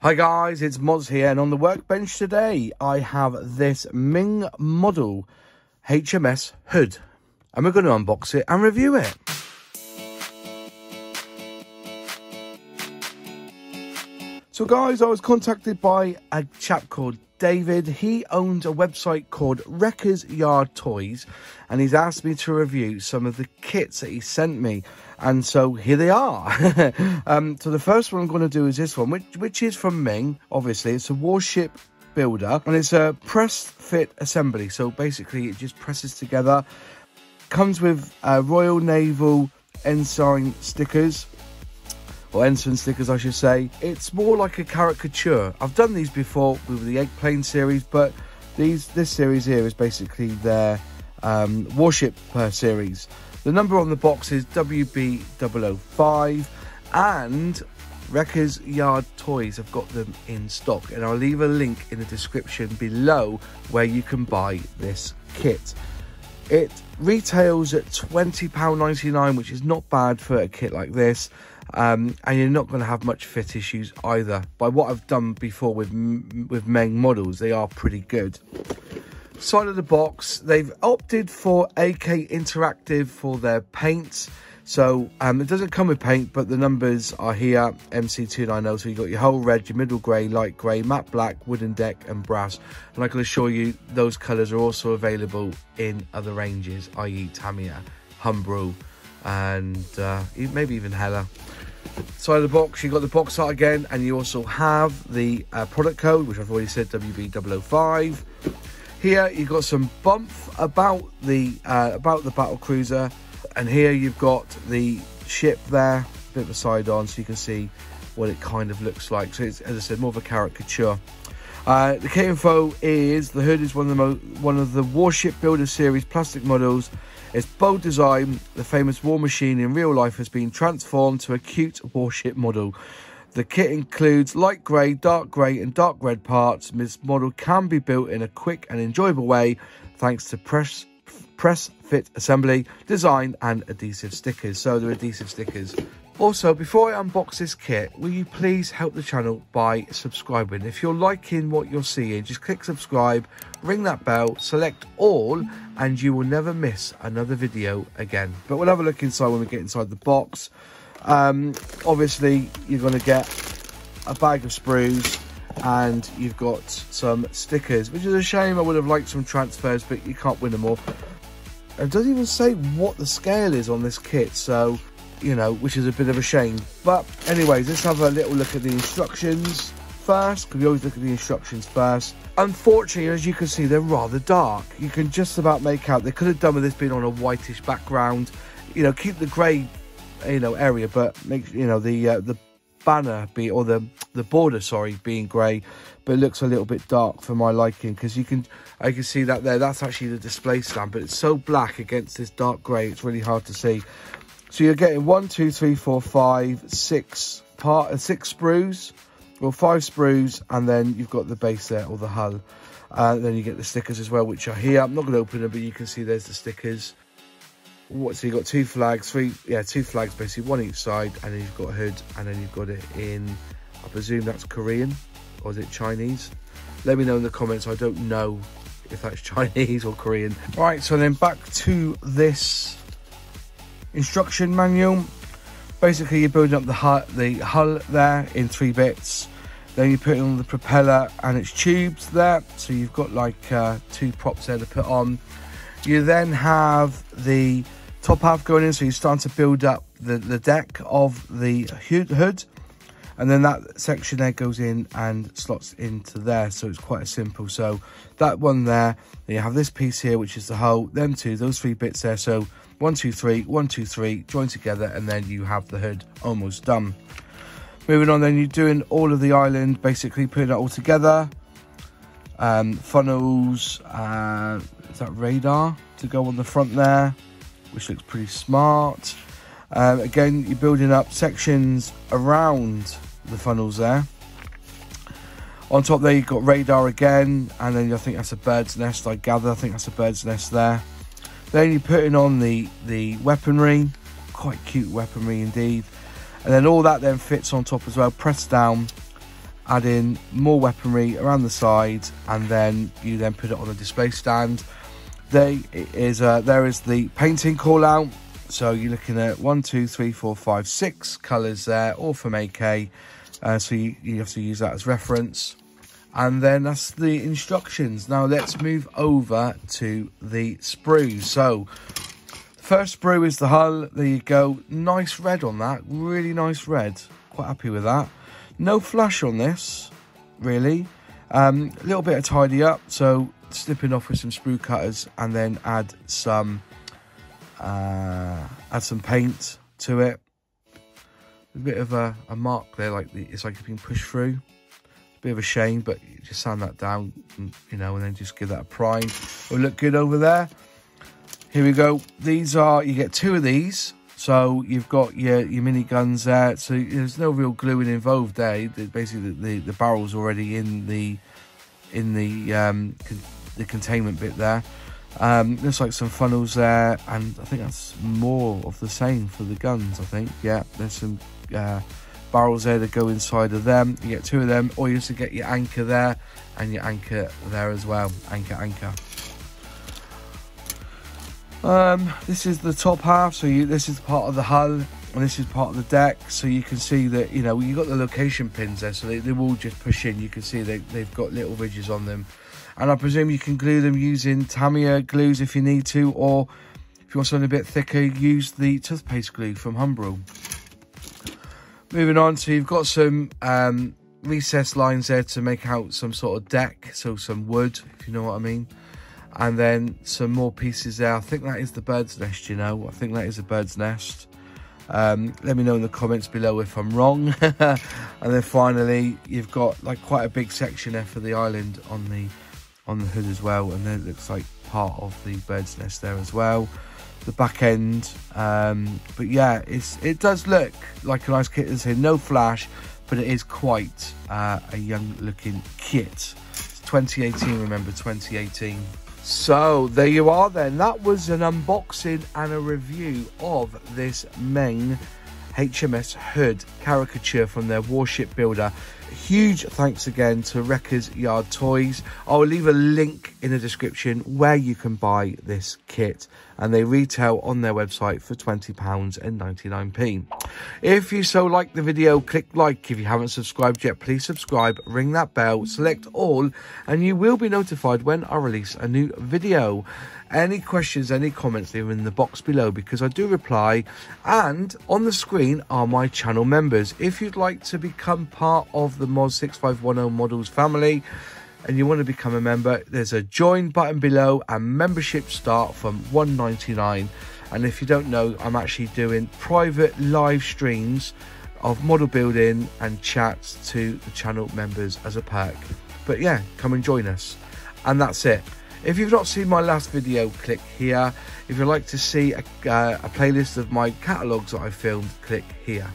Hi guys, it's Moz here, and on the workbench today I have this Meng model HMS Hood, and we're going to unbox it and review it. So guys, I was contacted by a chap called David. He owns a website called Wrecker's Yard Toys, and he's asked me to review some of the kits that he sent me. And so here they are. So the first one I'm going to do is this one, which is from Meng. Obviously, it's a Warship builder, and it's a press fit assembly. So basically, it just presses together. Comes with Royal Naval Ensign stickers, or ensign stickers, I should say. It's more like a caricature. I've done these before with the Plane series, but this series here is basically their Warship series. The number on the box is WB005, and Wrecker's Yard Toys have got them in stock, and I'll leave a link in the description below where you can buy this kit. It retails at £20.99, which is not bad for a kit like this, and you're not going to have much fit issues either. By what I've done before with Meng models, they are pretty good. Side of the box, they've opted for AK Interactive for their paints. So it doesn't come with paint, but the numbers are here, MC290. So you've got your whole red, your middle grey, light grey, matte black, wooden deck and brass. And I can assure you those colours are also available in other ranges, i.e. Tamiya, Humbrol, and maybe even Hella. Side of the box, you've got the box art again, and you also have the product code, which I've already said, WB005. Here you've got some bump about the battle cruiser, and here you've got the ship there, a bit of a side on, so you can see what it kind of looks like. So it's, as I said, more of a caricature. The kit info is the hood is one of the Warship Builder Series plastic models. Its bold design, the famous war machine in real life, has been transformed to a cute warship model. The kit includes light grey, dark and dark red parts. This model can be built in a quick and enjoyable way thanks to press fit assembly, design and adhesive stickers. So they're adhesive stickers. Also, before I unbox this kit, will you please help the channel by subscribing? If you're liking what you're seeing, just click subscribe, ring that bell, select all, and you will never miss another video again. But we'll have a look inside when we get inside the box. Obviously you're going to get a bag of sprues, and you've got some stickers, which is a shame. I would have liked some transfers, but you can't win them all. It doesn't even say what the scale is on this kit, so you know, which is a bit of a shame. But anyways, let's have a little look at the instructions first, because we always look at the instructions first. Unfortunately, as you can see, they're rather dark. You can just about make out, they could have done with this being on a whitish background, you know, keep the grey, you know, area, but make, you know, the banner be, or the border, sorry, being grey, but it looks a little bit dark for my liking, because I can see that there, that's actually the display stand, but it's so black against this dark grey, it's really hard to see. So you're getting 1, 2, 3, 4, 5, 6 sprues, or 5 sprues, and then you've got the base there, or the hull. Then you get the stickers as well, which are here. I'm not going to open them, but you can see there's the stickers. So you've got 2 flags, 2 flags basically, one each side, and then you've got a hood, and then you've got it in, I presume that's Korean, or is it Chinese? Let me know in the comments. I don't know if that's Chinese or Korean. Right, so then back to this instruction manual. Basically, you're building up the hull there in 3 bits. Then you put on the propeller and its tubes there. So you've got like 2 props there to put on. You then have the top half going in, so you're starting to build up the deck of the hood, and then that section there goes in and slots into there, so it's quite simple. So that one there, then you have this piece here, which is the hull, them 2, those 3 bits there, so 1, 2, 3, 1, 2, 3, join together, and then you have the hood almost done. Moving on, then you're doing all of the island, basically putting it all together. Funnels, is that radar to go on the front there, which looks pretty smart. Again, you're building up sections around the funnels there. On top there, you've got radar again, and then I think that's a bird's nest, I gather. I think that's a bird's nest there. Then you're putting on the weaponry, quite cute weaponry indeed. And then all that then fits on top as well, pressed down. add in more weaponry around the side, and then you then put it on the display stand. There is the painting call out. So you're looking at 1, 2, 3, 4, 5, 6 colours there, all from AK. So you have to use that as reference. And then that's the instructions. Now let's move over to the sprue. So first sprue is the hull. There you go. Nice red on that. Really nice red. Quite happy with that. No flash on this, really. A little bit of tidy up. So snipping off with some sprue cutters, and then add some paint to it. A bit of a mark there, like it's like it's been pushed through. Bit of a shame, but you just sand that down, and, you know, and then just give that a prime. It'll look good over there. Here we go. These are, you get 2 of these. So you've got your mini guns there. So there's no real gluing involved there. Basically, the barrel's already in the containment bit there. Looks like some funnels there, and I think that's more of the same for the guns. I think, yeah, there's some barrels there that go inside of them. You get 2 of them, or you also get your anchor there and your anchor there as well. Anchor. This is the top half. So this is part of the hull, and this is part of the deck. So you can see that, you know, you've got the location pins there, so they will just push in. You can see they've got little ridges on them, and I presume you can glue them using Tamiya glues if you need to, or if you want something a bit thicker, use the toothpaste glue from Humbrol. Moving on, so you've got some recessed lines there to make out some sort of deck, so some wood, if you know what I mean. And then some more pieces there. I think that is the bird's nest, you know. I think that is a bird's nest. Let me know in the comments below if I'm wrong. And then finally, you've got like quite a big section there for the island on the hood as well. And then it looks like part of the bird's nest there as well. The back end, but yeah, it does look like a nice kit. There's here no flash, but it is quite a young looking kit. It's 2018, remember, 2018. So there you are then. That was an unboxing and a review of this Meng HMS Hood caricature from their Warship builder. Huge thanks again to Wreckers Yard Toys. I'll leave a link in the description where you can buy this kit, and they retail on their website for £20.99. If you so like the video, click like. If you haven't subscribed yet, please subscribe, ring that bell, select all, and you will be notified when I release a new video. Any questions, any comments, leave them in the box below, because I do reply. And on the screen are my channel members. If you'd like to become part of the Mod 6510 Models family and you want to become a member, there's a join button below, and memberships start from £1.99. And if you don't know, I'm actually doing private live streams of model building and chats to the channel members as a perk. But yeah, come and join us. And that's it. If you've not seen my last video, click here. If you'd like to see a playlist of my catalogues that I filmed, click here.